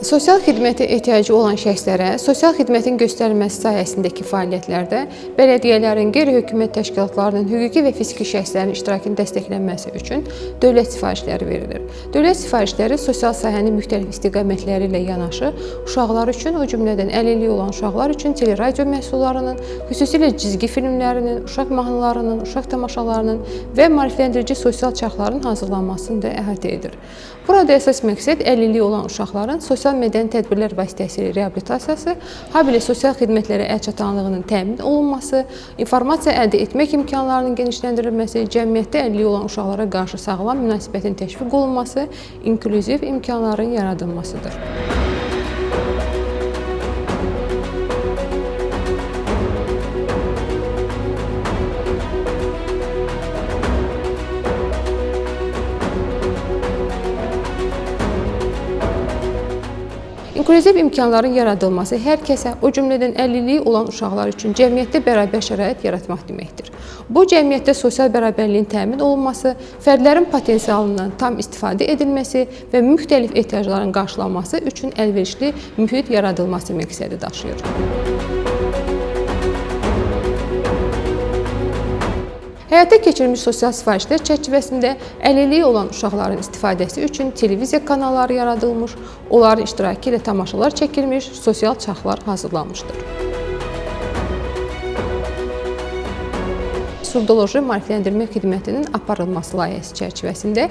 Sosial xidmətə ehtiyacı olan şəxslərə sosial xidmətin göstərilməsi sahəsindəki fəaliyyətlərdə bələdiyyələrin, qeyri-hökumət təşkilatlarının, hüquqi və fiziki şəxslərin iştirakının dəstəklənməsi üçün dövlət sifarişləri verilir. Dövlət sifarişləri sosial sahənin müxtəlif istiqamətləri ilə yanaşı, uşaqlar üçün, o cümlədən əlilliyi olan uşaqlar üçün teleradio məhsullarının, xüsusilə cizgi filmlərinin, uşaq mahnılarının, uşaq tamaşalarının və maarifləndirici sosial çarxların hazırlanmasını da əhatə edir. Burada əsas məqsəd əlilliyi olan uşaqların sosial mədəni tədbirlər vasitəsilə reabilitasiyası, habelə sosial xidmətlərə əlçatanlığının təmin olunması, informasiya əldə etmək imkanlarının genişləndirilməsi, cəmiyyətdə əlilliyi olan uşaqlara qarşı sağlam münasibətin təşviq olunması, inklüziv imkanların yaradılmasıdır. İnklüziv imkanların yaradılması hər kəsə, o cümlədən əlilliyi olan uşaqlar üçün cəmiyyətdə bərabər şərait yaratmaq deməkdir. Bu, cəmiyyətdə sosial bərabərliyin təmin olunması, fərdlərin potensialından tam istifadə edilməsi və müxtəlif ehtiyacların qarşılanması üçün əlverişli mühit yaradılması məqsədi daşıyır. Həyata keçirilmiş sosial sifarişlər çərçivəsində əlilliyi olan uşaqların istifadəsi üçün televiziya kanalları yaradılmış, onların iştirakı ilə tamaşalar çəkilmiş, sosial çarxlar hazırlanmışdır. Surdoloji maarifləndirmə xidmətinin aparılması layihəsi çərçivəsində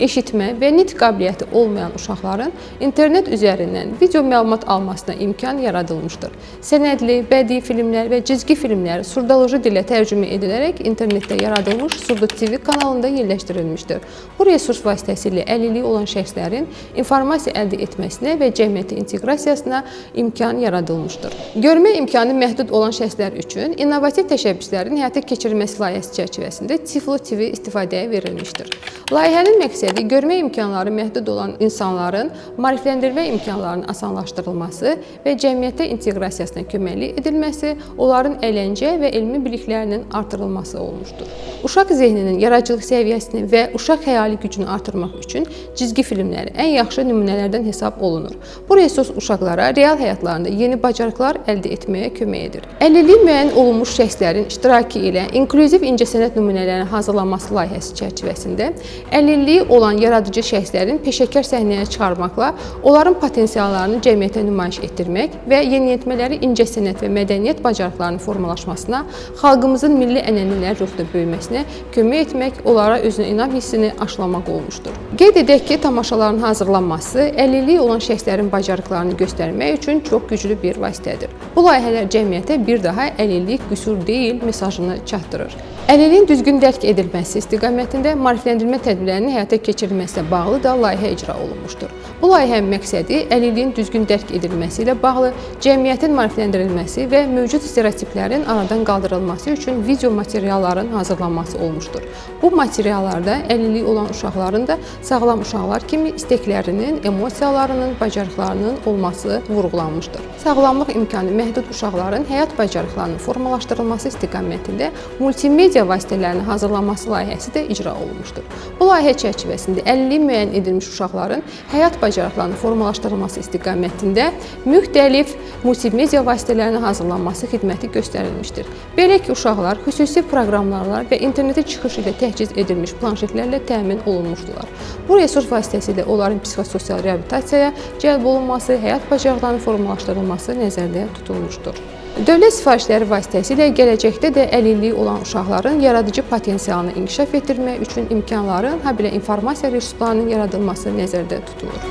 eşitmə və nitq qabiliyyəti olmayan uşaqların internet üzərindən video məlumat almasına imkan yaradılmışdır. Sənədli, bədii filmlər və cizgi filmlər surdoloji dilə tərcümə edilərək internetdə yaradılmış Surdo TV kanalında yerləşdirilmişdir. Bu resurs vasitəsilə əlilliyi olan şəxslərin informasiya əldə etməsinə və cəmiyyətə inteqrasiyasına imkan yaradılmışdır. Görmə imkanı məhdud olan şəxslər üçün innovativ təşəbbüslərin həyata keçirilməsi layihəsi çərçivəsində Tiflo TV istifadəyə verilmişdir. Layihənin məqsədi görmə imkanları məhdud olan insanların maarifləndirmə imkanlarının asanlaşdırılması və cəmiyyətə inteqrasiyasına köməklik edilməsi, onların əyləncə və elmi biliklərinin artırılması olmuşdur. Uşaq zehninin yaradıcılıq səviyyəsini və uşaq xəyali gücünü artırmaq üçün cizgi filmləri ən yaxşı nümunələrdən hesab olunur. Bu resurs uşaqlara real həyatlarında yeni bacarıqlar əldə etməyə kömək edir. Əlilliyi müəyyən olunmuş şəxslərin iştirakı ilə inklüziv incəsənət nümunələrinin hazırlanması layihəsi çərçivəsində əlilliyi olan yaradıcı şəxslərin peşəkar səhnəyə çıxarmaqla onların potensiallarını cəmiyyətə nümayiş etdirmək və yeniyetmələri incəsənət və mədəniyyət bacarıqlarının formalaşmasına, xalqımızın milli ənənələr ruhda böyüməsinə kömək etmək, onlara özünə inam hissini aşılamaq olmuşdur. Qeyd edək ki, tamaşaların hazırlanması əlilliyi olan şəxslərin bacarıqlarını göstərmək üçün çox güclü bir vasitədir. Bu layihələr cəmiyyətə bir daha əlillik qüsur deyil mesajını çatdırır. Əlilliyin düzgün dərk edilməsi istiqamətində maarifləndirmə tədbirlərinin həyata keçirilməsinə bağlı da layihə icra olunmuşdur. Bu layihənin məqsədi əlilliyin düzgün dərk edilməsi ilə bağlı cəmiyyətin maarifləndirilməsi və mövcud stereotiplərin aradan qaldırılması üçün video materialların hazırlanması olmuşdur. Bu materiallarda əlilliyi olan uşaqların da sağlam uşaqlar kimi isteklərinin, emosiyalarının, bacarıqlarının olması vurğulanmışdır. Sağlamlıq imkanı məhdud uşaqların həyat bacarıqlarının formalaşdırılması istiqamətində multimedia vasitələrinin hazırlanması layihəsi də icra olunmuşdur. Bu layihə çərçivəsində əlilliyi müəyyən edilmiş uşaqların həyat bacarıqlarının formalaşdırılması istiqamətində müxtəlif multimedia vasitələrinin hazırlanması xidməti göstərilmişdir. Belə ki, uşaqlar xüsusi proqramlarla və internetə çıxış ilə təhciz edilmiş planşetlərlə təmin olunmuşdular. Bu resurs vasitəsilə onların psixososial reabilitasiyaya cəlb olunması, həyat bacarıqlarının formalaşdırılması nəzərdə tutulmuşdur. Dövlət sifarişləri vasitəsilə gələcəkdə də əlilliyi olan uşaqların yaradıcı potensialını inkişaf etdirmək üçün imkanların, habelə informasiya resurslarının yaradılması nəzərdə tutulur.